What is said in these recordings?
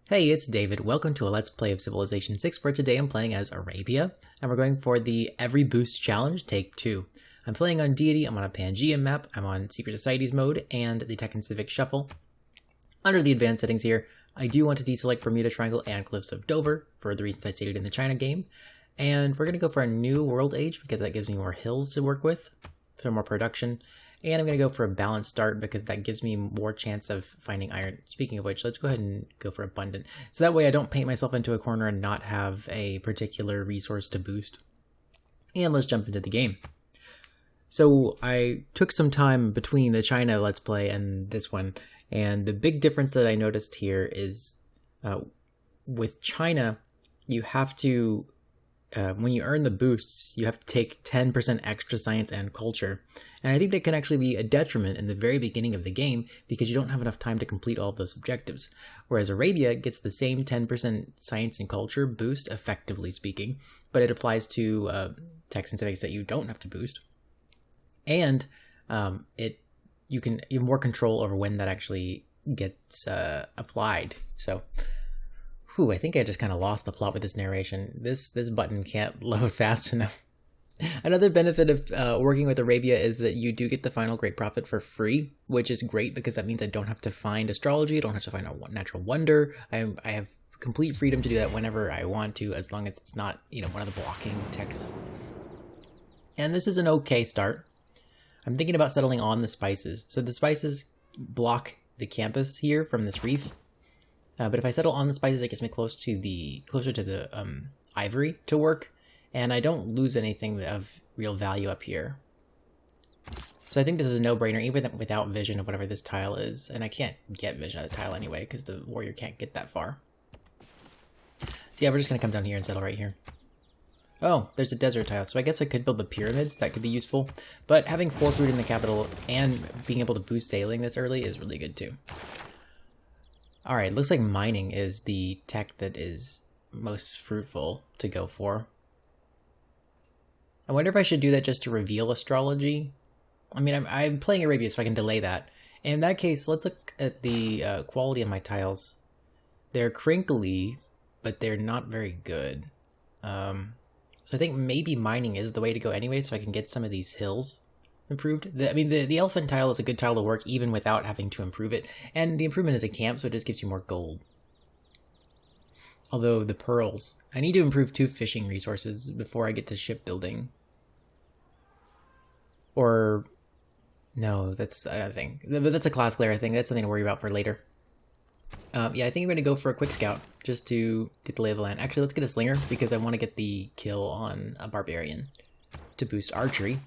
Hey, it's David. Welcome to a Let's Play of Civilization 6, where today I'm playing as Arabia, and we're going for the Every Boost Challenge, Take 2. I'm playing on Deity, I'm on a Pangaean map, I'm on Secret Societies mode, and the Tech and Civic Shuffle. Under the advanced settings here, I do want to deselect Bermuda Triangle and Cliffs of Dover, for the reasons I stated in the China game, and we're going to go for a new world age, because that gives me more hills to work with, for more production. And I'm going to go for a balanced start because that gives me more chance of finding iron. Speaking of which, let's go ahead and go for abundant. So that way I don't paint myself into a corner and not have a particular resource to boost. And let's jump into the game. So I took some time between the China Let's Play and this one. And the big difference that I noticed here is with China, you have to, when you earn the boosts, you have to take 10% extra science and culture. And I think that can actually be a detriment in the very beginning of the game because you don't have enough time to complete all of those objectives. Whereas Arabia gets the same 10% science and culture boost, effectively speaking, but it applies to techs and civics that you don't have to boost. And you have more control over when that actually gets applied. So I think I just kind of lost the plot with this narration. This button can't load fast enough. Another benefit of working with Arabia is that you do get the final great prophet for free, which is great because that means I don't have to find astrology, I don't have to find a natural wonder. I have complete freedom to do that whenever I want to, as long as it's not, one of the blocking texts. And this is an okay start. I'm thinking about settling on the spices. So the spices block the campus here from this reef. But if I settle on the spices, it gets me closer to the ivory to work, and I don't lose anything of real value up here. So I think this is a no-brainer, even without vision of whatever this tile is, and I can't get vision of the tile anyway, because the warrior can't get that far. So yeah, we're just going to come down here and settle right here. Oh, there's a desert tile, so I guess I could build the pyramids, that could be useful, but having 4 fruit in the capital and being able to boost sailing this early is really good too. Alright, looks like mining is the tech that is most fruitful to go for. I wonder if I should do that just to reveal astrology. I mean, I'm playing Arabia, so I can delay that. And in that case, let's look at the quality of my tiles. They're crinkly, but they're not very good. So I think maybe mining is the way to go anyway, so I can get some of these hills improved. The elephant tile is a good tile to work even without having to improve it, and the improvement is a camp, so it just gives you more gold. Although the pearls, I need to improve 2 fishing resources before I get to shipbuilding. Or no, that's another thing. But that's a class layer thing. That's something to worry about for later. Yeah, I think I'm going to go for a quick scout just to get the lay of the land. Actually, let's get a slinger because I want to get the kill on a barbarian to boost archery.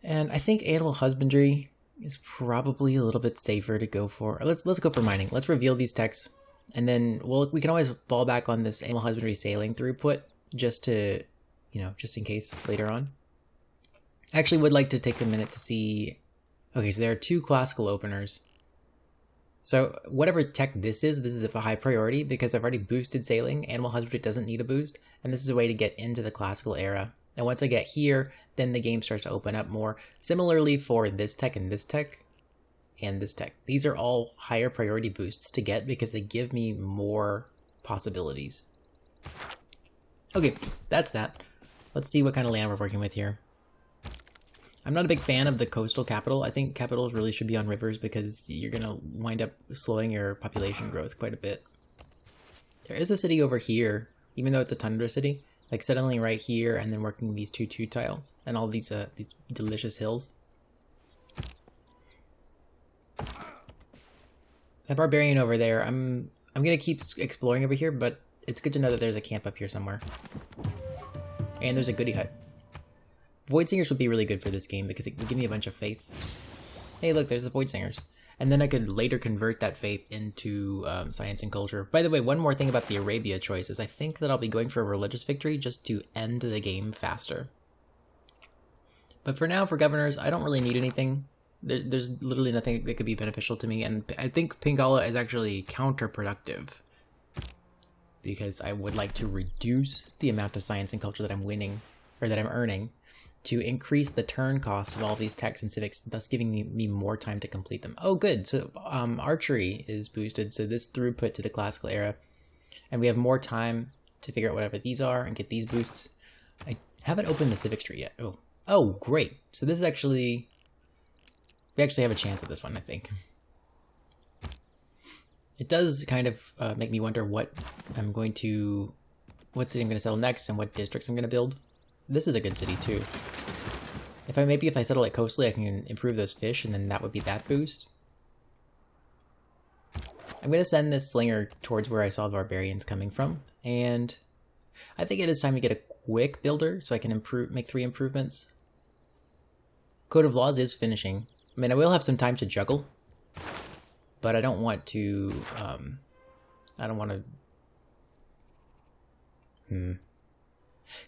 And I think animal husbandry is probably a little bit safer to go for. Let's go for mining. Let's reveal these techs, and then we can always fall back on this animal husbandry sailing throughput just to, just in case later on. I actually would like to take a minute to see. Okay, so there are 2 classical openers. So whatever tech this is of a high priority because I've already boosted sailing. Animal husbandry doesn't need a boost, and this is a way to get into the classical era. And once I get here, then the game starts to open up more. Similarly for this tech and this tech and this tech. These are all higher priority boosts to get because they give me more possibilities. Okay, that's that. Let's see what kind of land we're working with here. I'm not a big fan of the coastal capital. I think capitals really should be on rivers because you're going to wind up slowing your population growth quite a bit. There is a city over here, even though it's a tundra city. Like settling right here and then working these 2 tiles and all these delicious hills. That barbarian over there, I'm gonna keep exploring over here, but it's good to know that there's a camp up here somewhere. And there's a goodie hut. Void Singers would be really good for this game because it would give me a bunch of faith. Hey, look, there's the Void Singers. And then I could later convert that faith into science and culture. By the way, one more thing about the Arabia choice is I think that I'll be going for a religious victory just to end the game faster. But for now, for governors, I don't really need anything. There's literally nothing that could be beneficial to me. And I think Pingala is actually counterproductive. Because I would like to reduce the amount of science and culture that I'm winning, or that I'm earning. to increase the turn cost of all these techs and civics, thus giving me more time to complete them. Oh, good. So archery is boosted, so this throughput to the classical era. And we have more time to figure out whatever these are and get these boosts. I haven't opened the civics tree yet. Oh, great. So this is actually... We actually have a chance at this one, I think. It does kind of make me wonder what city I'm going to settle next and what districts I'm going to build. This is a good city too. If I settle it coastally, I can improve those fish, and then that would be that boost. I'm going to send this slinger towards where I saw the barbarians coming from, and I think it is time to get a quick builder so I can make 3 improvements. Code of Laws is finishing. I mean, I will have some time to juggle, but I don't want to,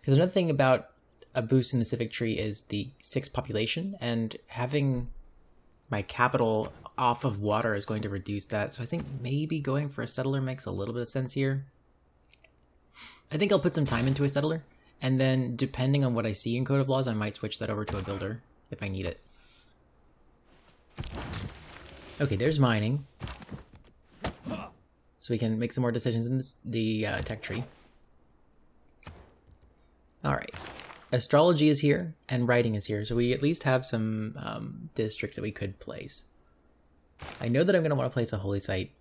Because another thing about a boost in the civic tree is the 6 population, and having my capital off of water is going to reduce that. So I think maybe going for a settler makes a little bit of sense here. I think I'll put some time into a settler, and then depending on what I see in Code of Laws, I might switch that over to a builder if I need it. Okay, there's mining. So we can make some more decisions in the tech tree. Alright. Astrology is here, and writing is here, so we at least have some districts that we could place. I know that I'm going to want to place a holy site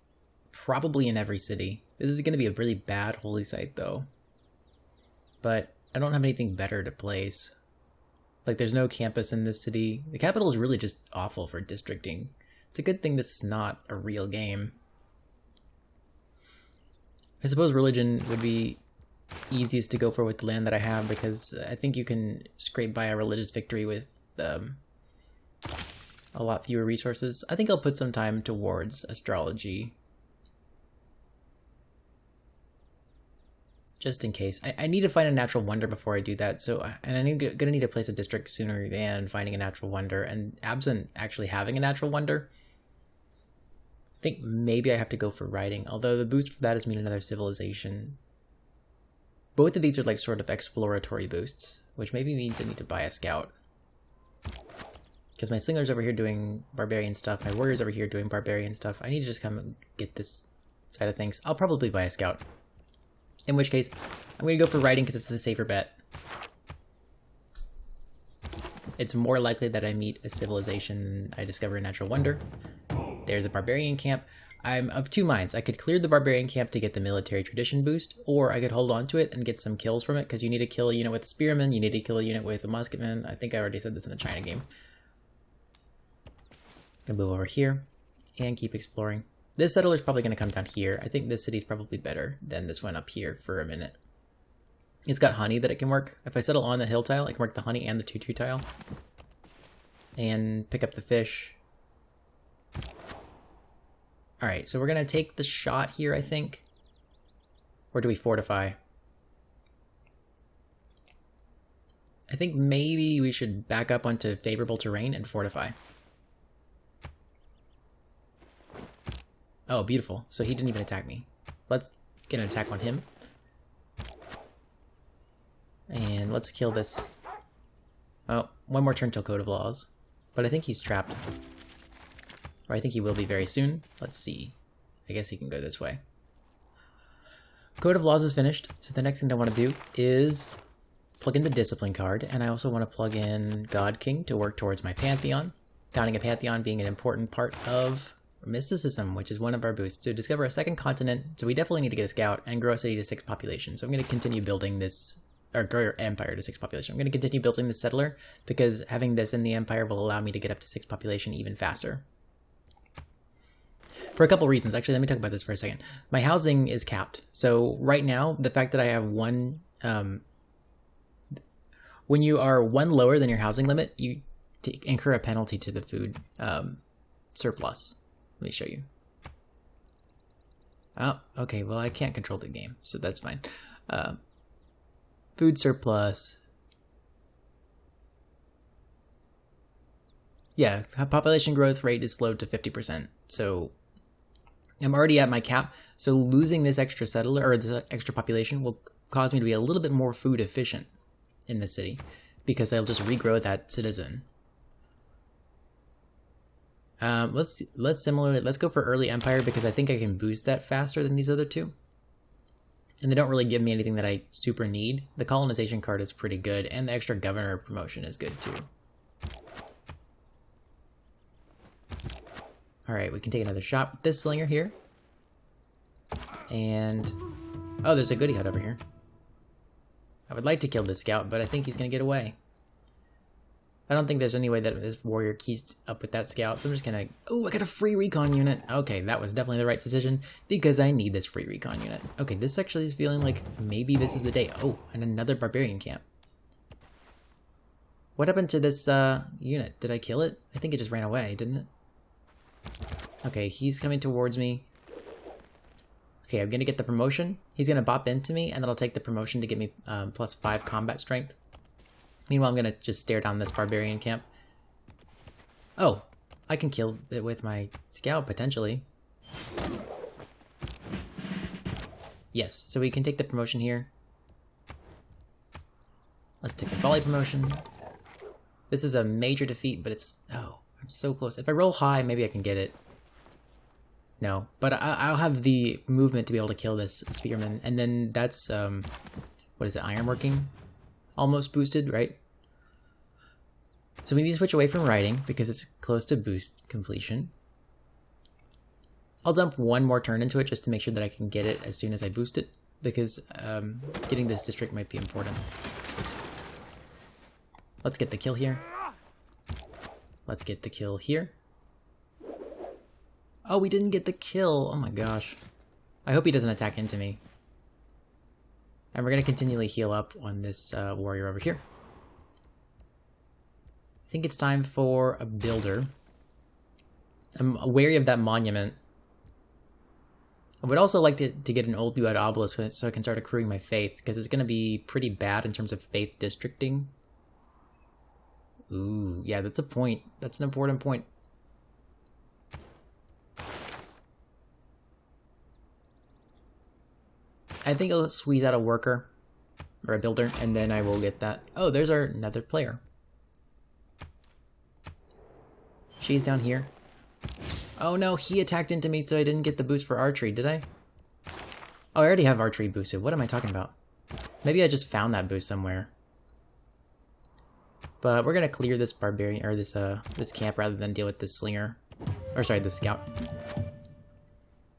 probably in every city. This is going to be a really bad holy site, though. But I don't have anything better to place. Like, there's no campus in this city. The capital is really just awful for districting. It's a good thing this is not a real game. I suppose religion would be easiest to go for with the land that I have, because I think you can scrape by a religious victory with a lot fewer resources. I think I'll put some time towards astrology. Just in case. I need to find a natural wonder before I do that, and I'm gonna need to place a district sooner than finding a natural wonder, and absent actually having a natural wonder, I think maybe I have to go for writing, although the boost for that is mean another civilization. Both of these are like sort of exploratory boosts, which maybe means I need to buy a scout. Because my slinger's over here doing barbarian stuff, my warrior's over here doing barbarian stuff. I need to just come and get this side of things. I'll probably buy a scout. In which case, I'm going to go for writing because it's the safer bet. It's more likely that I meet a civilization than I discover a natural wonder. There's a barbarian camp. I'm of 2 minds. I could clear the barbarian camp to get the military tradition boost, or I could hold on to it and get some kills from it, because you need to kill a unit with a spearman, you need to kill a unit with a musketman. I think I already said this in the China game. Gonna move over here and keep exploring. This settler's probably gonna come down here. I think this city's probably better than this one up here for a minute. It's got honey that it can work. If I settle on the hill tile, I can work the honey and the 2-2 tile. And pick up the fish. Alright, so we're gonna take the shot here, I think. Or do we fortify? I think maybe we should back up onto favorable terrain and fortify. Oh, beautiful. So he didn't even attack me. Let's get an attack on him. And let's kill this. Oh, one more turn till Code of Laws. But I think he's trapped. Or I think he will be very soon. Let's see. I guess he can go this way. Code of Laws is finished. So the next thing I want to do is plug in the Discipline card. And I also want to plug in God King to work towards my Pantheon. Founding a Pantheon being an important part of mysticism, which is one of our boosts. So discover a second continent. So we definitely need to get a scout and grow a city to 6 population. So I'm going to continue building this, or grow your empire to 6 population. I'm going to continue building the settler because having this in the empire will allow me to get up to 6 population even faster. For a couple reasons. Actually, let me talk about this for a second. My housing is capped. So right now, the fact that I have one, when you are 1 lower than your housing limit, you incur a penalty to the food surplus. Let me show you. Oh, okay. Well, I can't control the game, so that's fine. Food surplus. Yeah, population growth rate is slowed to 50%. So I'm already at my cap. So losing this extra settler or this extra population will cause me to be a little bit more food efficient in the city. because they'll just regrow that citizen. Let's go for early empire because I think I can boost that faster than these other two. And they don't really give me anything that I super need. The colonization card is pretty good, and the extra governor promotion is good too. Alright, we can take another shot with this slinger here. And... oh, there's a goody hut over here. I would like to kill this scout, but I think he's going to get away. I don't think there's any way that this warrior keeps up with that scout, so I'm just going to... oh, I got a free recon unit. Okay, that was definitely the right decision, because I need this free recon unit. Okay, this actually is feeling like maybe this is the day. Oh, and another barbarian camp. What happened to this unit? Did I kill it? I think it just ran away, didn't it? Okay, he's coming towards me. Okay, I'm going to get the promotion. He's going to bop into me, and then I'll take the promotion to give me +5 combat strength. Meanwhile, I'm going to just stare down this barbarian camp. Oh, I can kill it with my scout, potentially. Yes, so we can take the promotion here. Let's take the volley promotion. This is a major defeat, but it's... oh, I'm so close. If I roll high, maybe I can get it. No, but I'll have the movement to be able to kill this spearman, and then that's, what is it, ironworking? Almost boosted, right? So we need to switch away from riding, because it's close to boost completion. I'll dump one more turn into it, just to make sure that I can get it as soon as I boost it, because getting this district might be important. Let's get the kill here. Let's get the kill here. Oh, we didn't get the kill. Oh my gosh. I hope he doesn't attack into me. And we're going to continually heal up on this warrior over here. I think it's time for a builder. I'm wary of that monument. I would also like to get an old duat obelisk so I can start accruing my faith, because it's going to be pretty bad in terms of faith districting. Ooh, yeah, that's a point. That's an important point. I think I'll squeeze out a worker, or a builder, and then I will get that. Oh, there's our another player. She's down here. Oh no, he attacked into me, so I didn't get the boost for archery, did I? Oh, I already have archery boosted. What am I talking about? Maybe I just found that boost somewhere. But we're gonna clear this barbarian, or this camp, rather than deal with this slinger. Or sorry, this scout.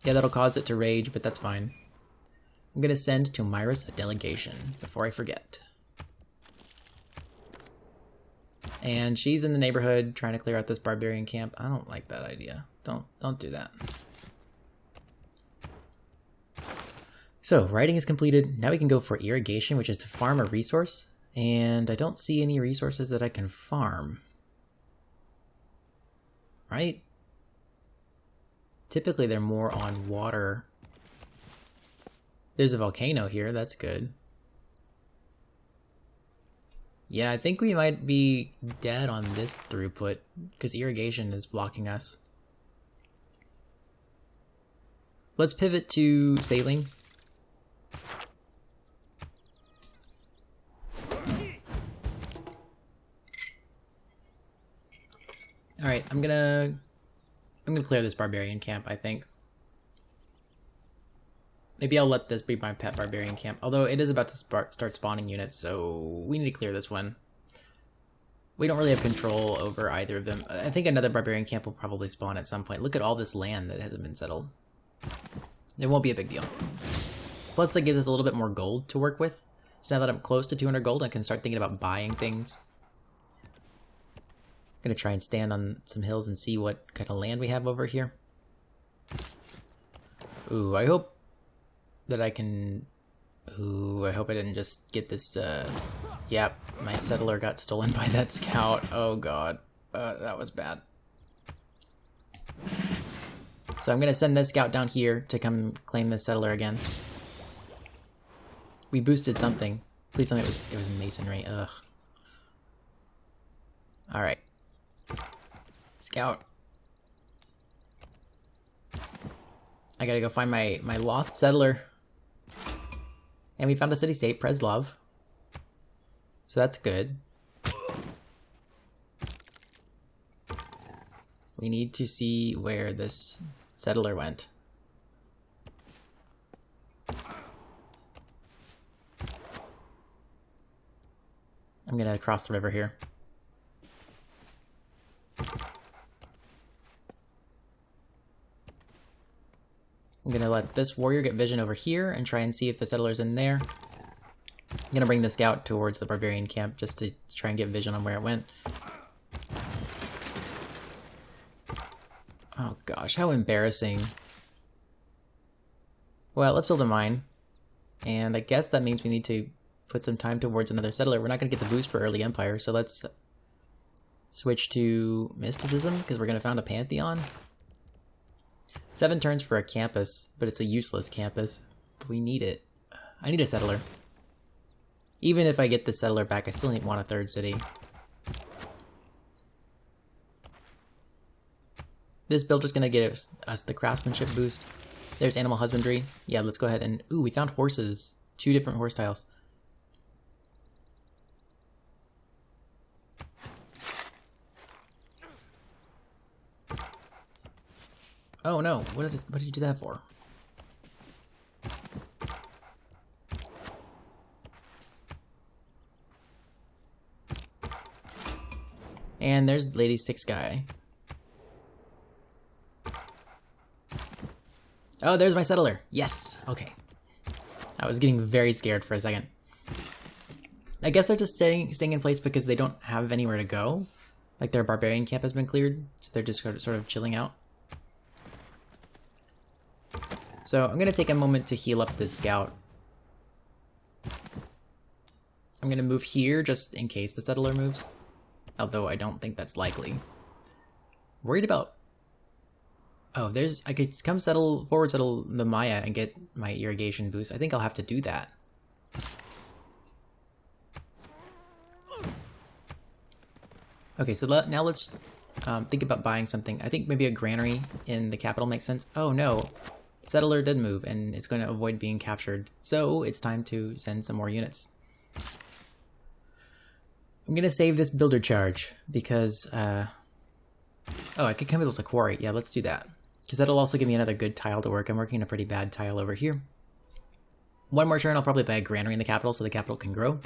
Yeah, that'll cause it to rage, but that's fine. I'm going to send to Myris a delegation before I forget. And she's in the neighborhood trying to clear out this barbarian camp. I don't like that idea. Don't do that. So, writing is completed. Now we can go for irrigation, which is to farm a resource. And I don't see any resources that I can farm. Right? Typically they're more on water. There's a volcano here, that's good. Yeah, I think we might be dead on this throughput, because irrigation is blocking us. Let's pivot to sailing. Alright, I'm gonna clear this barbarian camp, I think. Maybe I'll let this be my pet barbarian camp, although it is about to start spawning units, so we need to clear this one. We don't really have control over either of them. I think another barbarian camp will probably spawn at some point. Look at all this land that hasn't been settled. It won't be a big deal. Plus, that gives us a little bit more gold to work with. So now that I'm close to 200 gold, I can start thinking about buying things. I'm gonna try and stand on some hills and see what kind of land we have over here. Ooh, I hope that I can... ooh, I hope I didn't just get this, yep, my settler got stolen by that scout. Oh god, that was bad. So I'm gonna send this scout down here to come claim the settler again. We boosted something. Please tell me it was masonry, ugh. Alright. Scout. I gotta go find my lost settler. And we found a city-state, Preslov. So that's good. We need to see where this settler went. I'm gonna cross the river here. I'm gonna let this warrior get vision over here and try and see if the settler's in there. I'm gonna bring the scout towards the barbarian camp just to try and get vision on where it went. Oh gosh, how embarrassing. Well, let's build a mine. And I guess that means we need to put some time towards another settler. We're not gonna get the boost for early empire, so let's switch to mysticism, because we're gonna found a pantheon. 7 turns for a campus, but it's a useless campus. But we need it. I need a settler. Even if I get the settler back, I still want a 3rd city. This build is going to get us the craftsmanship boost. There's animal husbandry. Yeah, let's go ahead and... Ooh, we found horses. 2 different horse tiles. Oh no, what did you do that for? And there's Lady 6 guy. Oh, there's my settler. Yes, okay. I was getting very scared for a second. I guess they're just staying in place because they don't have anywhere to go. Like their barbarian camp has been cleared, so they're just sort of chilling out. So I'm going to take a moment to heal up this scout. I'm going to move here just in case the settler moves. Although I don't think that's likely. Worried about... Oh, I could come forward settle the Maya and get my irrigation boost. I think I'll have to do that. Okay, so now let's think about buying something. I think maybe a granary in the capital makes sense. Oh no. Settler did move, and it's going to avoid being captured. So it's time to send some more units. I'm going to save this builder charge, because... oh, I could come able to quarry. Yeah, let's do that. Because that'll also give me another good tile to work. I'm working a pretty bad tile over here. One more turn, I'll probably buy a granary in the capital, so the capital can grow.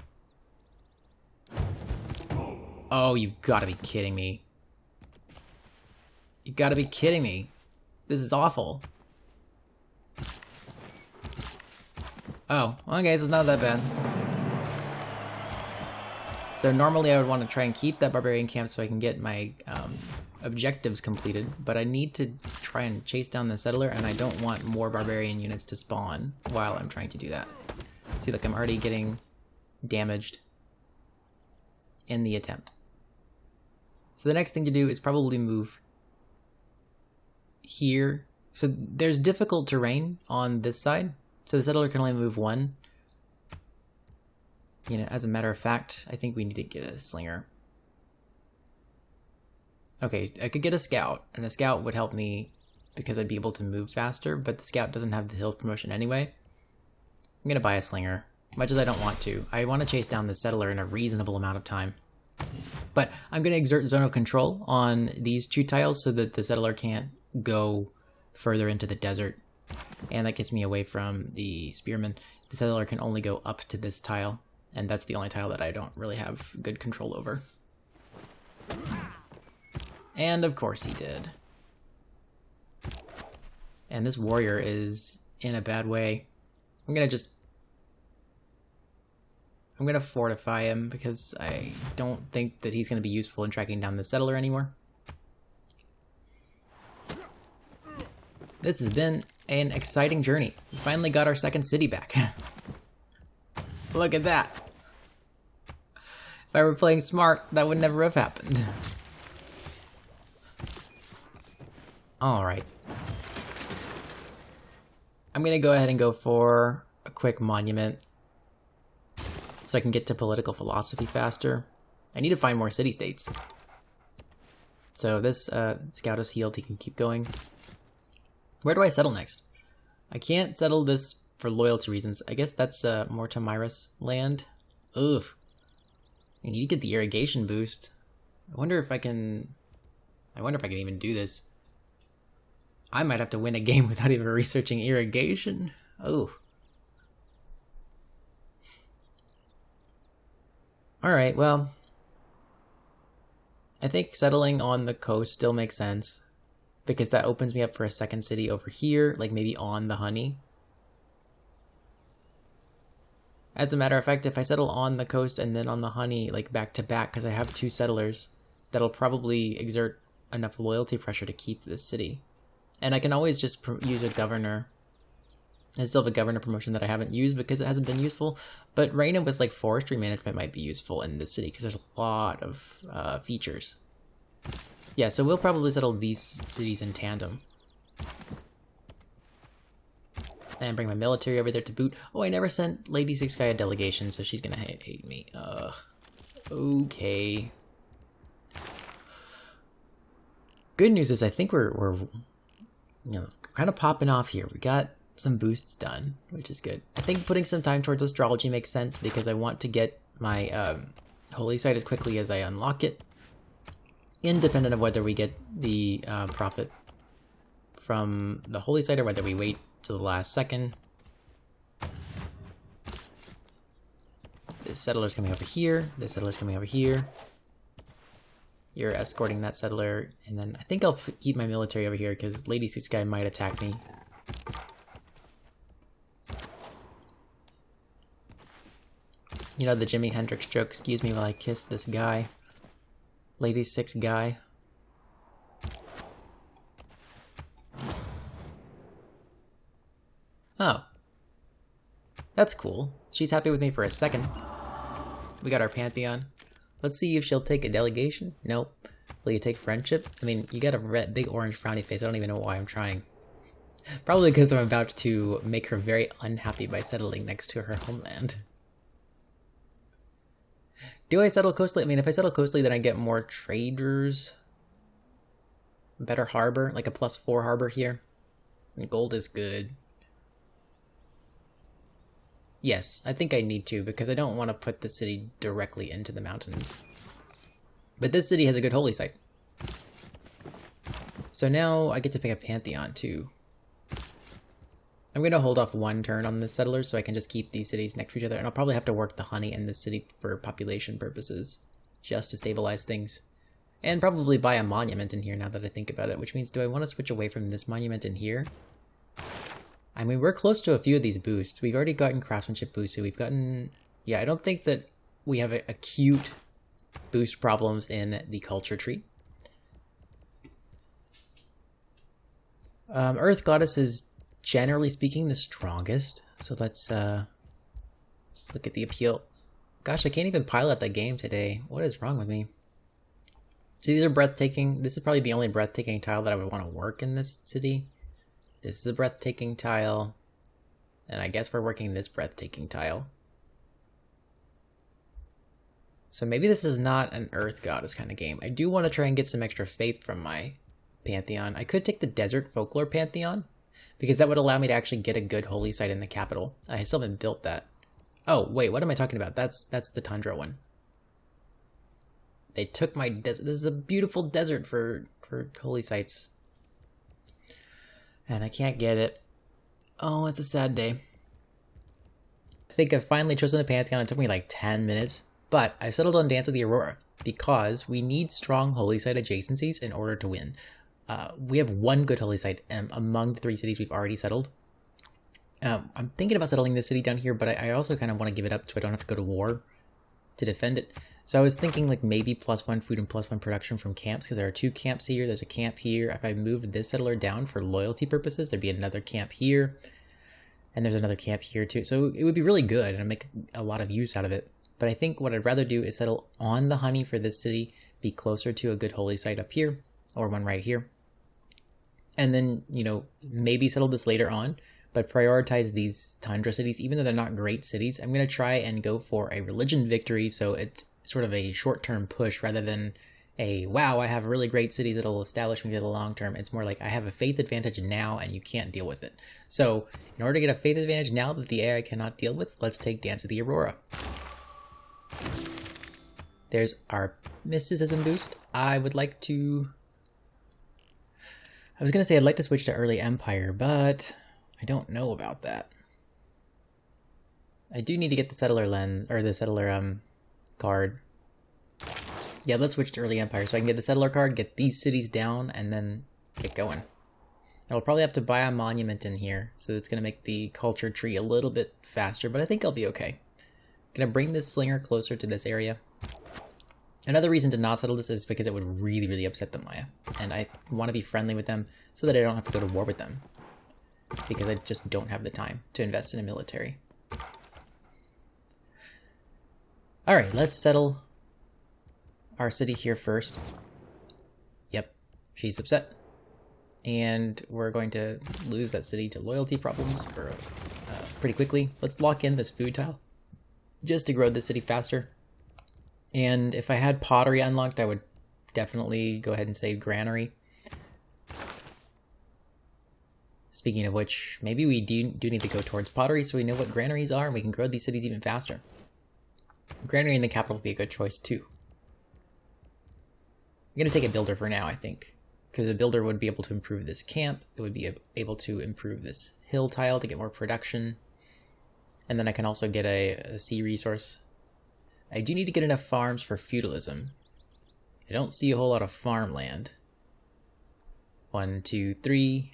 Oh, you've got to be kidding me. You've got to be kidding me. This is awful. Oh, okay, so it's not that bad. So normally I would want to try and keep that barbarian camp so I can get my objectives completed, but I need to try and chase down the settler, and I don't want more barbarian units to spawn while I'm trying to do that. See, look, I'm already getting damaged in the attempt. So the next thing to do is probably move here. So there's difficult terrain on this side, so the settler can only move 1. You know, as a matter of fact, I think we need to get a slinger. Okay, I could get a scout, and a scout would help me because I'd be able to move faster, but the scout doesn't have the hill promotion anyway. I'm gonna buy a slinger, much as I don't want to. I want to chase down the settler in a reasonable amount of time. But I'm gonna exert zonal control on these 2 tiles so that the settler can't go further into the desert. And that gets me away from the spearmen. The settler can only go up to this tile, and that's the only tile that I don't really have good control over. And of course he did. And this warrior is in a bad way. I'm gonna fortify him because I don't think that he's gonna be useful in tracking down the settler anymore. This has been an exciting journey. We finally got our 2nd city back. Look at that. If I were playing smart, that would never have happened. Alright. I'm gonna go ahead and go for a quick monument so I can get to political philosophy faster. I need to find more city-states. So this scout is healed, he can keep going. Where do I settle next? I can't settle this for loyalty reasons. I guess that's more Tamira's land. Ugh. I need to get the irrigation boost. I wonder if I can I wonder if I can even do this. I might have to win a game without even researching irrigation. Oh. Alright, well. I think settling on the coast still makes sense. Because that opens me up for a second city over here, like maybe on the honey. As a matter of fact, if I settle on the coast and then on the honey, like back to back, because I have 2 settlers, that'll probably exert enough loyalty pressure to keep this city. And I can always just use a governor. I still have a governor promotion that I haven't used because it hasn't been useful, but Reina with like forestry management might be useful in this city because there's a lot of features. Yeah, so we'll probably settle these cities in tandem. And bring my military over there to boot. Oh, I never sent Lady Six Guy a delegation, so she's gonna hate me. Okay. Good news is I think we're kind of popping off here. We got some boosts done, which is good. I think putting some time towards astrology makes sense because I want to get my holy site as quickly as I unlock it, independent of whether we get the profit from the holy site or whether we wait to the last second. This settler's coming over here. This settler's coming over here. You're escorting that settler, and then I think I'll keep my military over here because Lady Six Guy might attack me. You know the Jimi Hendrix joke, excuse me while I kiss this guy. Lady Six Guy. Oh. That's cool. She's happy with me for a second. We got our Pantheon. Let's see if she'll take a delegation. Nope. Will you take friendship? I mean, you got a big orange frowny face. I don't even know why I'm trying. Probably because I'm about to make her very unhappy by settling next to her homeland. Do I settle coastally? I mean, if I settle coastally, then I get more traders. Better harbor, like a +4 harbor here. And gold is good. Yes, I think I need to, because I don't want to put the city directly into the mountains. But this city has a good holy site. So now I get to pick a Pantheon, too. I'm going to hold off 1 turn on the settlers, so I can just keep these cities next to each other, and I'll probably have to work the honey in this city for population purposes, just to stabilize things. And probably buy a monument in here now that I think about it, which means do I want to switch away from this monument in here? I mean, we're close to a few of these boosts. We've already gotten craftsmanship boosted. We've gotten... Yeah, I don't think that we have acute boost problems in the culture tree. Earth Goddess is, generally speaking, the strongest. So let's look at the appeal. Gosh, I can't even pilot the game today. What is wrong with me? So these are breathtaking. This is probably the only breathtaking tile that I would want to work in this city. This is a breathtaking tile. And I guess we're working this breathtaking tile. So maybe this is not an Earth Goddess kind of game. I do want to try and get some extra faith from my Pantheon. I could take the Desert Folklore Pantheon, because that would allow me to actually get a good holy site in the capital. I still haven't built that. Oh, wait, what am I talking about? That's the Tundra one. They took my desert. This is a beautiful desert for holy sites. And I can't get it. Oh, it's a sad day. I think I've finally chosen a Pantheon. It took me like 10 minutes. But I settled on Dance of the Aurora because we need strong holy site adjacencies in order to win. We have 1 good holy site among the 3 cities we've already settled. I'm thinking about settling this city down here, but I also kind of want to give it up so I don't have to go to war to defend it. So I was thinking like maybe +1 food and +1 production from camps, because there are 2 camps here. There's a camp here. If I moved this settler down for loyalty purposes, there'd be another camp here. And there's another camp here too. So it would be really good and I'd make a lot of use out of it. But I think what I'd rather do is settle on the honey for this city, be closer to a good holy site up here, or one right here. And then, you know, maybe settle this later on, but prioritize these Tundra cities, even though they're not great cities. I'm going to try and go for a religion victory, so it's sort of a short-term push rather than a, wow, I have really great cities that'll establish me for the long term. It's more like I have a faith advantage now and you can't deal with it. So in order to get a faith advantage now that the AI cannot deal with, let's take Dance of the Aurora. There's our mysticism boost. I would like to I was going to say I'd like to switch to early Empire, but I don't know about that. I do need to get the settler card. Yeah, let's switch to early Empire so I can get the settler card, get these cities down, and then get going. I'll probably have to buy a monument in here, so that's going to make the culture tree a little bit faster, but I think I'll be okay. Gonna bring this slinger closer to this area. Another reason to not settle this is because it would really, really upset the Maya, and I want to be friendly with them so that I don't have to go to war with them, because I just don't have the time to invest in a military. Alright, let's settle our city here first. Yep, she's upset. And we're going to lose that city to loyalty problems for pretty quickly. Let's lock in this food tile just to grow the city faster. And if I had pottery unlocked, I would definitely go ahead and save granary. Speaking of which, maybe we do need to go towards pottery so we know what granaries are and we can grow these cities even faster. Granary in the capital would be a good choice too. I'm going to take a builder for now, I think. Because a builder would be able to improve this camp. It would be able to improve this hill tile to get more production. And then I can also get a sea resource. I do need to get enough farms for feudalism. I don't see a whole lot of farmland. 1, 2, 3,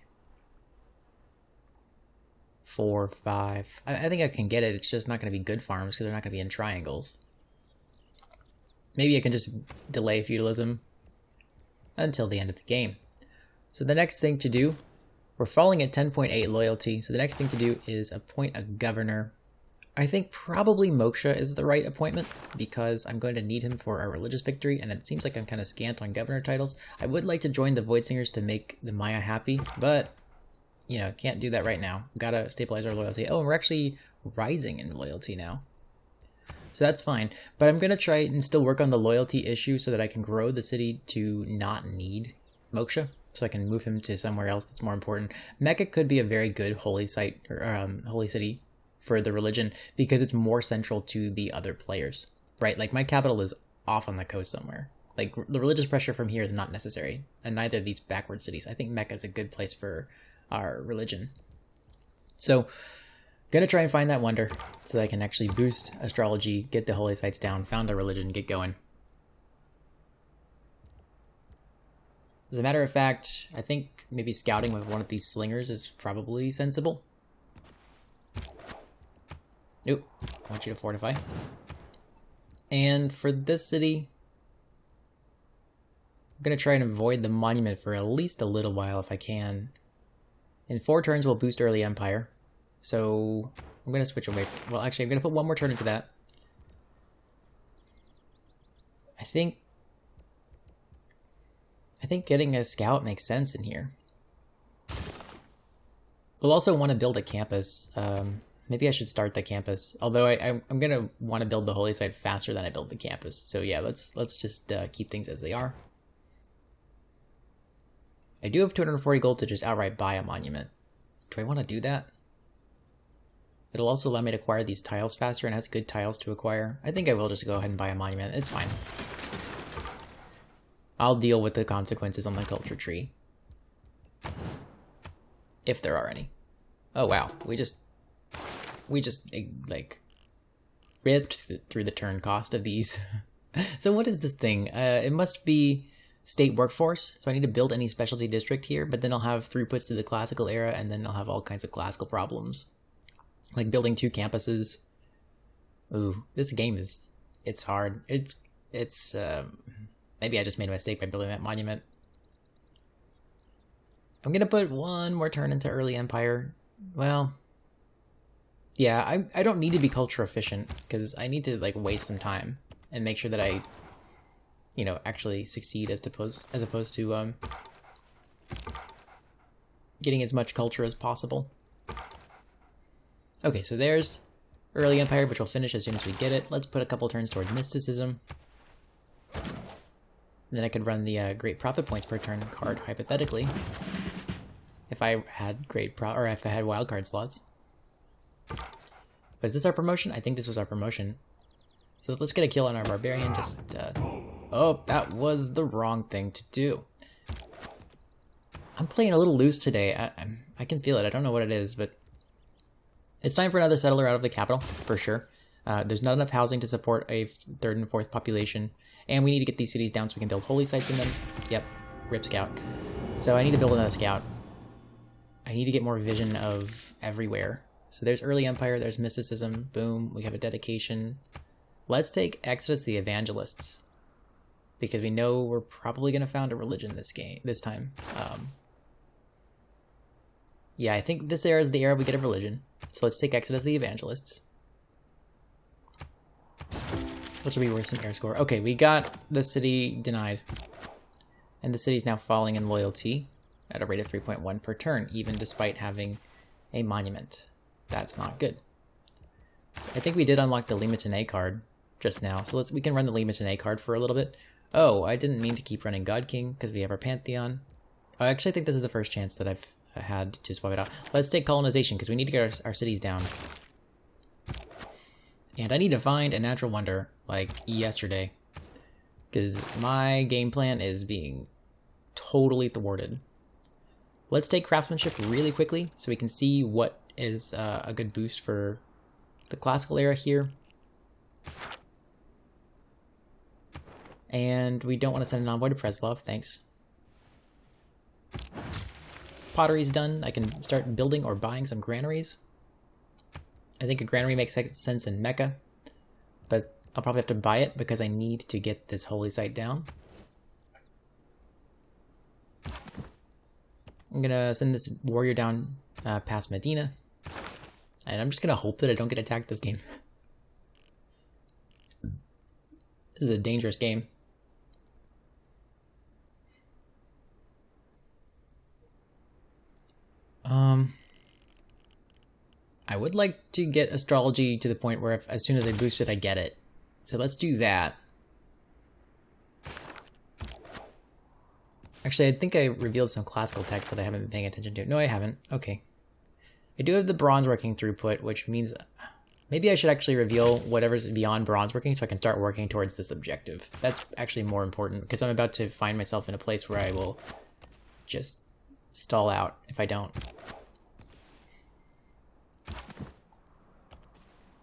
4, 5. I think I can get it. It's just not going to be good farms because they're not going to be in triangles. Maybe I can just delay feudalism until the end of the game. So the next thing to do, we're falling at 10.8 loyalty, so the next thing to do is appoint a governor. I think probably Moksha is the right appointment because I'm going to need him for our religious victory, and it seems like I'm kind of scant on governor titles. I would like to join the Void Singers to make the Maya happy, but, you know, can't do that right now. Gotta stabilize our loyalty. Oh, and we're actually rising in loyalty now. So that's fine, but I'm going to try and still work on the loyalty issue so that I can grow the city to not need Moksha, so I can move him to somewhere else that's more important. Mecca could be a very good holy site, or holy city for the religion, because it's more central to the other players, right? Like, my capital is off on the coast somewhere. Like, the religious pressure from here is not necessary, and neither of these backward cities. I think Mecca is a good place for our religion. So, gonna try and find that wonder so that I can actually boost astrology, get the holy sites down, found a religion, get going. As a matter of fact, I think maybe scouting with one of these slingers is probably sensible. Nope, I want you to fortify. And for this city, I'm gonna try and avoid the monument for at least a little while if I can. In 4 turns, we'll boost early empire. So I'm going to switch away. Well, actually, I'm going to put one more turn into that. I think getting a scout makes sense in here. We'll also want to build a campus. Maybe I should start the campus. Although I'm going to want to build the holy site faster than I build the campus. So yeah, let's just keep things as they are. I do have 240 gold to just outright buy a monument. Do I want to do that? It'll also allow me to acquire these tiles faster and has good tiles to acquire. I think I will just go ahead and buy a monument. It's fine. I'll deal with the consequences on the culture tree. If there are any. Oh wow, we just like ripped through the turn cost of these. So what is this thing? It must be state workforce. So I need to build any specialty district here, but then I'll have throughputs to the classical era, and then I'll have all kinds of classical problems. Like building 2 campuses. Ooh, this game it's hard. It's maybe I just made a mistake by building that monument. I'm gonna put one more turn into early empire. Well, yeah, I don't need to be culture efficient because I need to like waste some time and make sure that I, you know, actually succeed as opposed to getting as much culture as possible. Okay, so there's early empire, which will finish as soon as we get it. Let's put a couple turns toward mysticism. And then I could run the great profit points per turn card, hypothetically, if I had if I had wildcard slots. Was this our promotion? I think this was our promotion. So let's get a kill on our barbarian. Oh, that was the wrong thing to do. I'm playing a little loose today. I can feel it. I don't know what it is, but it's time for another settler out of the capital, for sure. There's not enough housing to support a third and fourth population, and we need to get these cities down so we can build holy sites in them. Yep, rip scout. So I need to build another scout. I need to get more vision of everywhere. So there's early empire, there's mysticism, boom, we have a dedication. Let's take Exodus the Evangelists, because we know we're probably going to found a religion this time. Yeah, I think this era is the era we get a religion. So let's take Exodus the Evangelists. Which will be worth some air score. Okay, we got the city denied. And the city's now falling in loyalty at a rate of 3.1 per turn, even despite having a monument. That's not good. I think we did unlock the Lima Tene card just now, so we can run the Lima Tene card for a little bit. Oh, I didn't mean to keep running God King because we have our Pantheon. I actually think this is the first chance that I've had to swap it out. Let's take colonization because we need to get our cities down. And I need to find a natural wonder like yesterday, because my game plan is being totally thwarted. Let's take craftsmanship really quickly so we can see what is a good boost for the classical era here. And we don't want to send an envoy to Preslov, thanks. Pottery's done. I can start building or buying some granaries. I think a granary makes sense in Mecca, but I'll probably have to buy it because I need to get this holy site down. I'm gonna send this warrior down past Medina, and I'm just gonna hope that I don't get attacked this game. This is a dangerous game. I would like to get astrology to the point where as soon as I boost it, I get it. So let's do that. Actually, I think I revealed some classical text that I haven't been paying attention to. No, I haven't. Okay. I do have the bronze working throughput, which means maybe I should actually reveal whatever's beyond bronze working so I can start working towards this objective. That's actually more important because I'm about to find myself in a place where I will just stall out if I don't.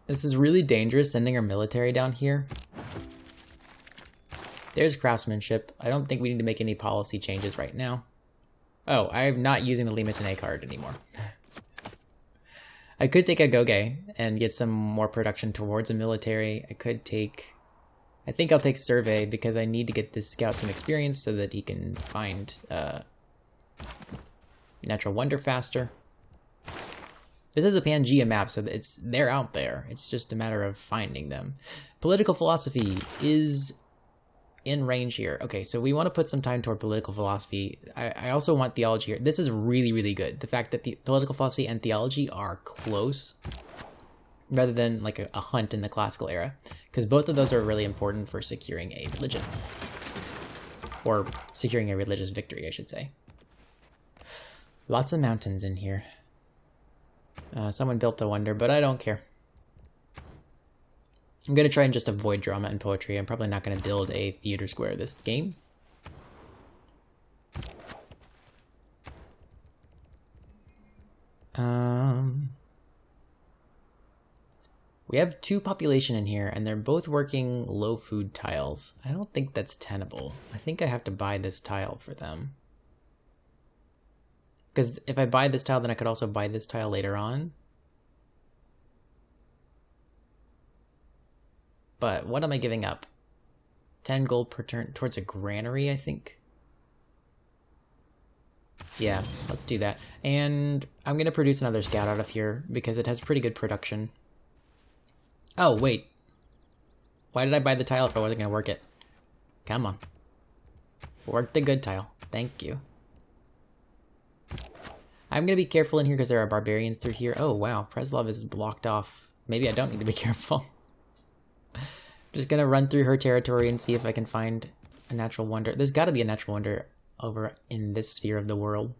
This is really dangerous, sending our military down here. There's craftsmanship. I don't think we need to make any policy changes right now. Oh, I'm not using the Lima Tene card anymore. I could take a Goge and get some more production towards a military. I think I'll take Survey because I need to get this scout some experience so that he can find natural wonder faster. This is a Pangea map, so they're out there. It's just a matter of finding them. Political philosophy is in range here. Okay, so we want to put some time toward political philosophy. I also want theology here. This is really, really good. The fact that the political philosophy and theology are close, rather than like a hunt in the classical era, because both of those are really important for securing a religion. Or securing a religious victory, I should say. Lots of mountains in here. Someone built a wonder, but I don't care. I'm going to try and just avoid drama and poetry. I'm probably not going to build a theater square this game. We have 2 population in here, and they're both working low food tiles. I don't think that's tenable. I think I have to buy this tile for them. Because if I buy this tile, then I could also buy this tile later on. But what am I giving up? 10 gold per turn towards a granary, I think. Yeah, let's do that. And I'm going to produce another scout out of here because it has pretty good production. Oh, wait. Why did I buy the tile if I wasn't going to work it? Come on. Work the good tile. Thank you. I'm going to be careful in here because there are barbarians through here. Oh, wow. Preslov is blocked off. Maybe I don't need to be careful. Just going to run through her territory and see if I can find a natural wonder. There's got to be a natural wonder over in this sphere of the world.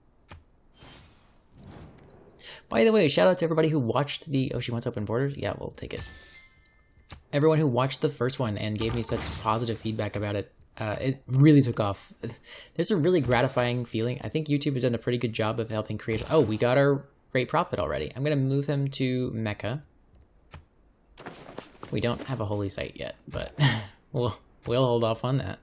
By the way, shout out to everybody who watched the... Oh, she wants open borders? Yeah, we'll take it. Everyone who watched the first one and gave me such positive feedback about it. It really took off. There's a really gratifying feeling. I think YouTube has done a pretty good job of helping create. Oh, we got our great prophet already. I'm going to move him to Mecca. We don't have a holy site yet, but we'll hold off on that.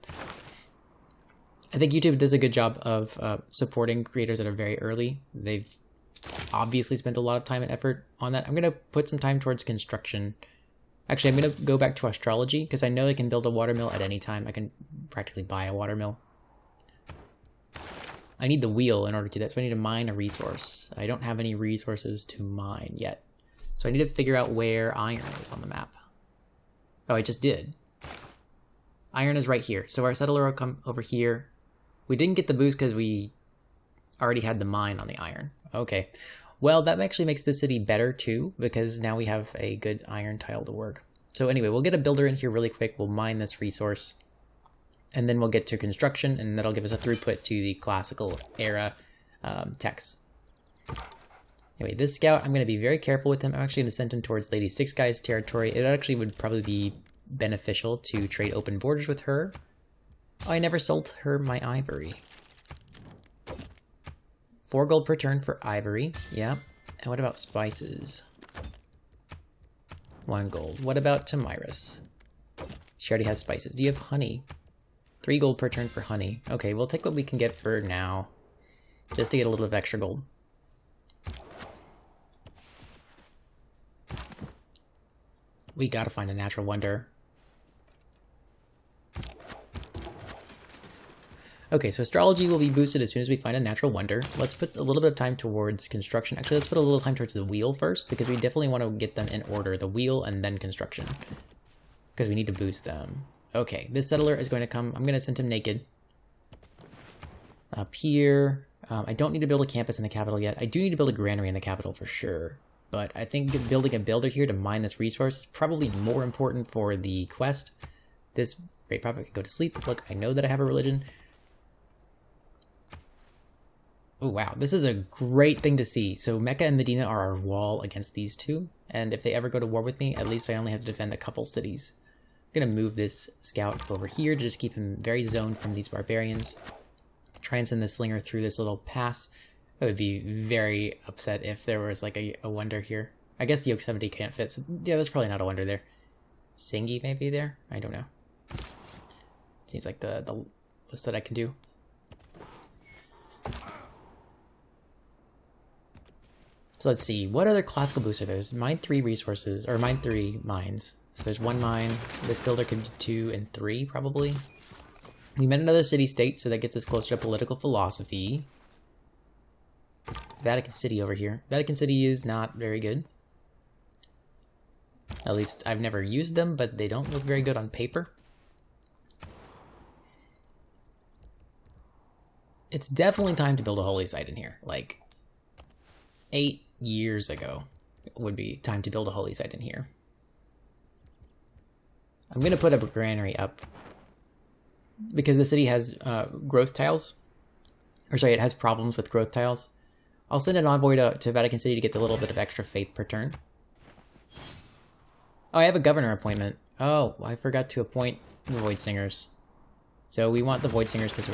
I think YouTube does a good job of supporting creators that are very early. They've obviously spent a lot of time and effort on that. I'm going to put some time towards construction. Actually, I'm going to go back to astrology because I know I can build a watermill at any time. I can practically buy a watermill. I need the wheel in order to do that, so I need to mine a resource. I don't have any resources to mine yet. So I need to figure out where iron is on the map. Oh, I just did. Iron is right here. So our settler will come over here. We didn't get the boost because we already had the mine on the iron. Okay. Well, that actually makes the city better too, because now we have a good iron tile to work. So anyway, we'll get a builder in here really quick. We'll mine this resource. And then we'll get to construction, and that'll give us a throughput to the classical era techs. Anyway, this scout, I'm going to be very careful with him. I'm actually going to send him towards Lady Six Guy's territory. It actually would probably be beneficial to trade open borders with her. Oh, I never sold her my ivory. 4 gold per turn for ivory. Yeah. And what about spices? 1 gold. What about Tamiris? She already has spices. Do you have honey? 3 gold per turn for honey. Okay, we'll take what we can get for now, just to get a little bit of extra gold. We gotta find a natural wonder. Okay, so astrology will be boosted as soon as we find a natural wonder. Let's put a little bit of time towards construction. Actually, let's put a little time towards the wheel first, because we definitely want to get them in order. The wheel and then construction, because we need to boost them. Okay, this settler is going to come. I'm going to send him naked. Up here. I don't need to build a campus in the capital yet. I do need to build a granary in the capital for sure. But I think building a builder here to mine this resource is probably more important for the quest. This great prophet can go to sleep. Look, I know that I have a religion. Oh, wow. This is a great thing to see. So Mecca and Medina are our wall against these two. And if they ever go to war with me, at least I only have to defend a couple cities. I'm going to move this scout over here to just keep him very zoned from these barbarians. Try and send the slinger through this little pass. I would be very upset if there was like a wonder here. I guess the Yosemite can't fit. So yeah, there's probably not a wonder there. Singi maybe there? I don't know. Seems like the list that I can do. So let's see, what other classical boosts are there? There's mine 3 resources, or mine 3 mines. So there's 1 mine. This builder could do 2 and 3 probably. We met another city-state, so that gets us closer to political philosophy. Vatican City over here. Vatican City is not very good. At least I've never used them, but they don't look very good on paper. It's definitely time to build a holy site in here. Like 8 years ago would be time to build a holy site in here. I'm going to put a granary up because the city has growth tiles. Or sorry, it has problems with growth tiles. I'll send an envoy to Vatican City to get a little bit of extra faith per turn. Oh, I have a governor appointment. Oh, I forgot to appoint the Void Singers. So we want the Void Singers because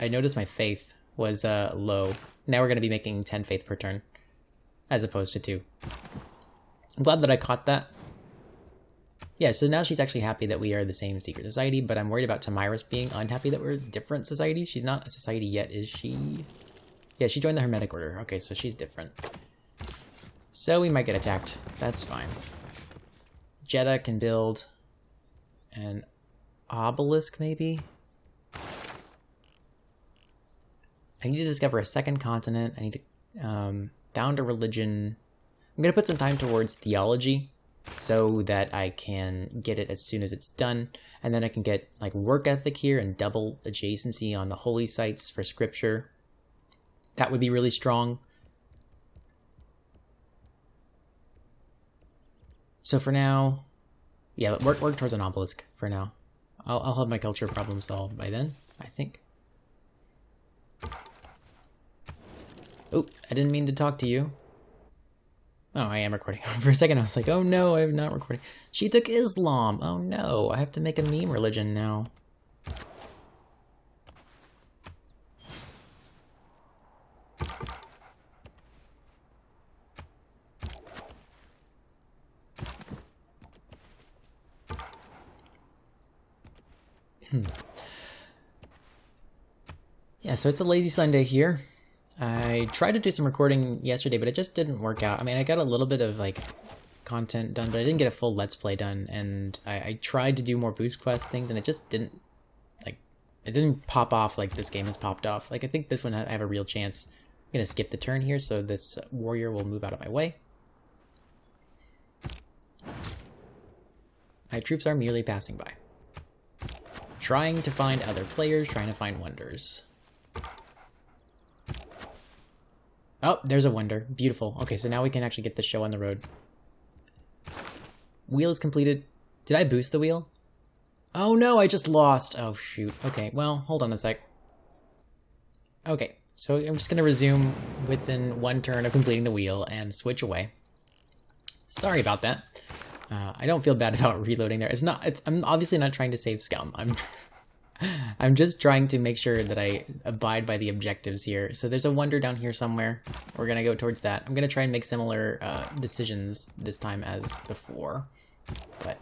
I noticed my faith was low. Now we're going to be making 10 faith per turn, as opposed to 2. I'm glad that I caught that. Yeah, so now she's actually happy that we are the same secret society, but I'm worried about Tamiris being unhappy that we're different societies. She's not a society yet, is she? Yeah, she joined the Hermetic Order. Okay, so she's different. So we might get attacked. That's fine. Jeddah can build an obelisk, maybe? I need to discover a second continent. I need to found a religion. I'm going to put some time towards theology so that I can get it as soon as it's done. And then I can get like work ethic here and double adjacency on the holy sites for scripture. That would be really strong. So for now, yeah, work towards an obelisk for now. I'll have my culture problem solved by then, I think. Oh, I didn't mean to talk to you. Oh, I am recording. For a second, I was like, oh no, I'm not recording. She took Islam. Oh no, I have to make a meme religion now. Yeah, so it's a lazy Sunday here. I tried to do some recording yesterday, but it just didn't work out. I mean, I got a little bit of like content done, but I didn't get a full Let's Play done. And I tried to do more boost quest things, and it just didn't, like, it didn't pop off like this game has popped off. Like, I think this one I have a real chance. I'm going to skip the turn here, so this warrior will move out of my way. My troops are merely passing by. Trying to find other players, trying to find wonders. Oh, there's a wonder. Beautiful. Okay, so now we can actually get the show on the road. Wheel is completed. Did I boost the wheel? Oh no, I just lost. Oh shoot. Okay, well, hold on a sec. Okay, so I'm just going to resume within one turn of completing the wheel and switch away. Sorry about that. I don't feel bad about reloading there. I'm obviously not trying to save scum. I'm just trying to make sure that I abide by the objectives here. So there's a wonder down here somewhere. We're going to go towards that. I'm going to try and make similar decisions this time as before. But,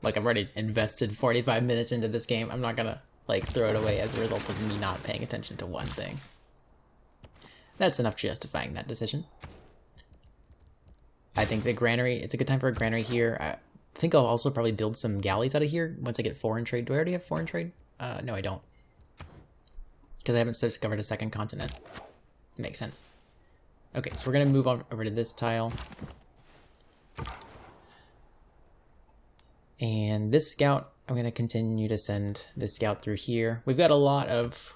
like, I've already invested 45 minutes into this game. I'm not going to, like, throw it away as a result of me not paying attention to one thing. That's enough justifying that decision. I think the granary, it's a good time for a granary here. I think I'll also probably build some galleys out of here once I get foreign trade. Do I already have foreign trade? No, I don't. Because I haven't discovered a second continent. Makes sense. Okay, so we're going to move on over to this tile. And this scout, I'm going to continue to send this scout through here. We've got a lot of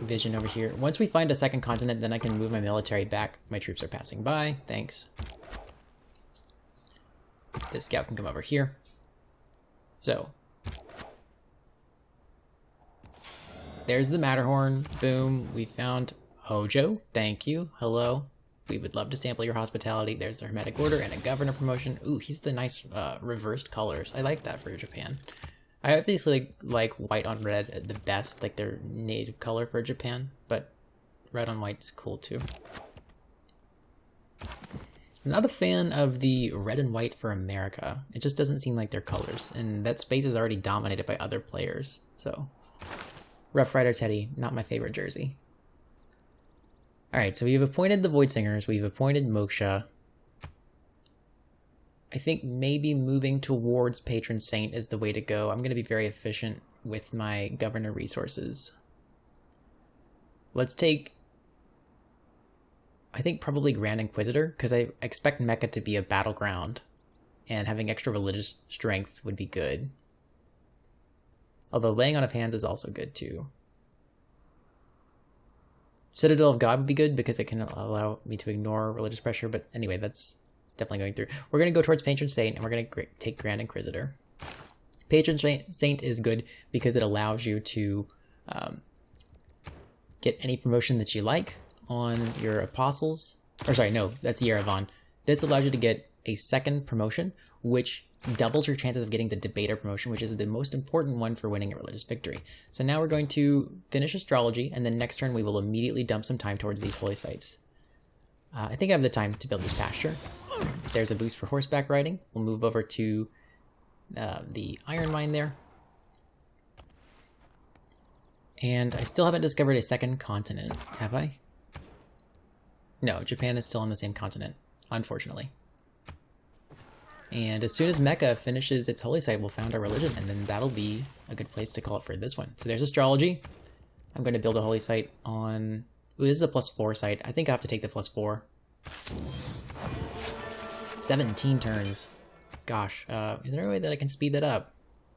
vision over here. Once we find a second continent, then I can move my military back. My troops are passing by. Thanks. This scout can come over here. So, there's the Matterhorn. Boom. We found Hojo. Thank you. Hello. We would love to sample your hospitality. There's the Hermetic Order and a governor promotion. Ooh, he's the nice reversed colors. I like that for Japan. I obviously like white on red the best, like their native color for Japan, but red on white is cool too. I'm not a fan of the red and white for America. It just doesn't seem like their colors, and that space is already dominated by other players, so. Rough Rider Teddy, not my favorite jersey. Alright, so we've appointed the Void Singers, we've appointed Moksha. I think maybe moving towards Patron Saint is the way to go. I'm going to be very efficient with my governor resources. Let's take, I think probably Grand Inquisitor, because I expect Mecca to be a battleground, and having extra religious strength would be good. Although laying on of hands is also good too. Citadel of God would be good because it can allow me to ignore religious pressure, but anyway, that's definitely going through. We're going to go towards Patron Saint, and we're going to take Grand Inquisitor. Patron Saint is good because it allows you to get any promotion that you like on your apostles. Or sorry, no, that's Yerevan. This allows you to get a second promotion, which doubles your chances of getting the debater promotion, which is the most important one for winning a religious victory. So now we're going to finish astrology, and then next turn we will immediately dump some time towards these holy sites. I think I have the time to build this pasture. There's a boost for horseback riding. We'll move over to the iron mine there. And I still haven't discovered a second continent, have I? No, Japan is still on the same continent, unfortunately. And as soon as Mecca finishes its holy site, we'll found our religion, and then that'll be a good place to call it for this one. So there's astrology. I'm going to build a holy site on... Ooh, this is a +4 site. I think I have to take the +4. 17 turns. Gosh, is there a way that I can speed that up?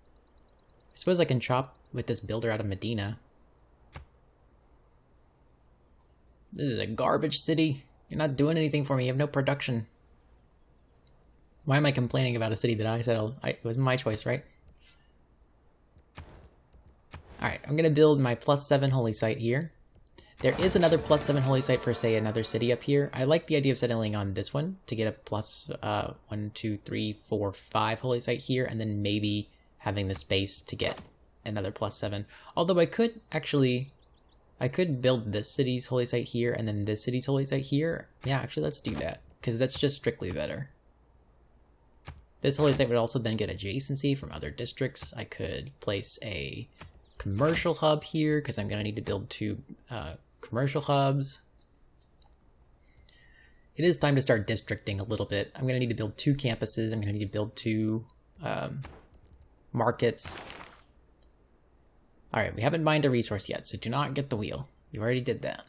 I suppose I can chop with this builder out of Medina. This is a garbage city. You're not doing anything for me. You have no production. Why am I complaining about a city that I settled? It was my choice, right? Alright, I'm going to build my +7 holy site here. There is another +7 holy site for, say, another city up here. I like the idea of settling on this one to get a +1, 2, 3, 4, 5 holy site here, and then maybe having the space to get another +7. Although I could build this city's holy site here and then this city's holy site here. Yeah, actually, let's do that, because that's just strictly better. This holy site would also then get adjacency from other districts. I could place a commercial hub here because I'm going to need to build 2 commercial hubs. It is time to start districting a little bit. I'm going to need to build 2 campuses. I'm going to need to build 2 markets. All right, we haven't mined a resource yet, so do not get the wheel. You already did that.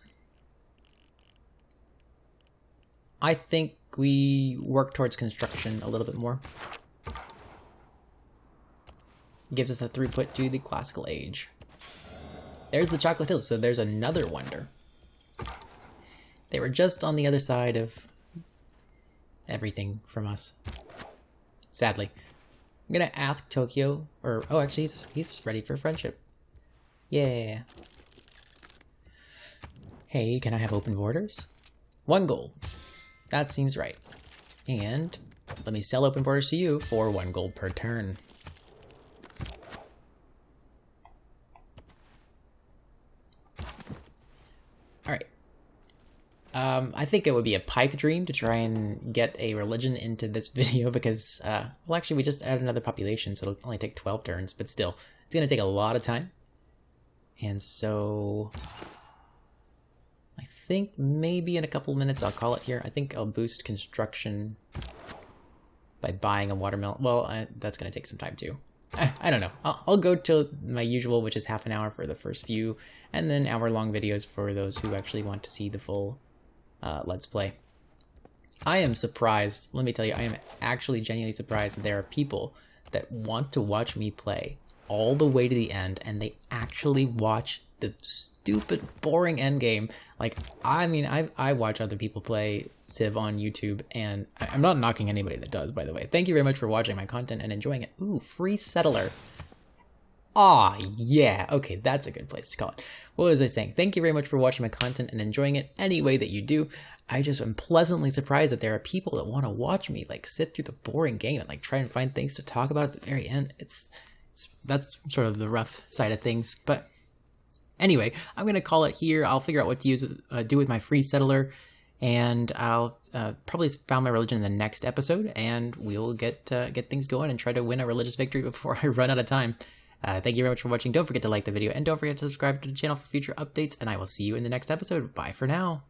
I think we work towards construction a little bit more. It gives us a throughput to the classical age. There's the Chocolate Hills, so there's another wonder. They were just on the other side of everything from us. Sadly. I'm gonna ask Tokyo, or, oh, actually, he's ready for friendship. Yeah. Hey, can I have open borders? 1 gold. That seems right. And let me sell open borders to you for 1 gold per turn. All right. I think it would be a pipe dream to try and get a religion into this video because, well, actually, we just added another population, so it'll only take 12 turns, but still, it's going to take a lot of time. And so I think maybe in a couple minutes I'll call it here. I think I'll boost construction by buying a watermelon. Well, that's going to take some time too. I don't know. I'll go to my usual, which is half an hour for the first few, and then hour-long videos for those who actually want to see the full Let's Play. I am surprised. Let me tell you, I am actually genuinely surprised that there are people that want to watch me play all the way to the end, and they actually watch the stupid, boring endgame. Like, I mean, I watch other people play Civ on YouTube, and I'm not knocking anybody that does, by the way. Thank you very much for watching my content and enjoying it. Ooh, free settler. Ah, yeah. Okay, that's a good place to call it. What was I saying? Thank you very much for watching my content and enjoying it any way that you do. I just am pleasantly surprised that there are people that want to watch me, like, sit through the boring game and, like, try and find things to talk about at the very end. That's sort of the rough side of things, but anyway, I'm going to call it here. I'll figure out what to do with my free settler, and I'll probably found my religion in the next episode, and we'll get things going and try to win a religious victory before I run out of time. Thank you very much for watching. Don't forget to like the video, and don't forget to subscribe to the channel for future updates, and I will see you in the next episode. Bye for now.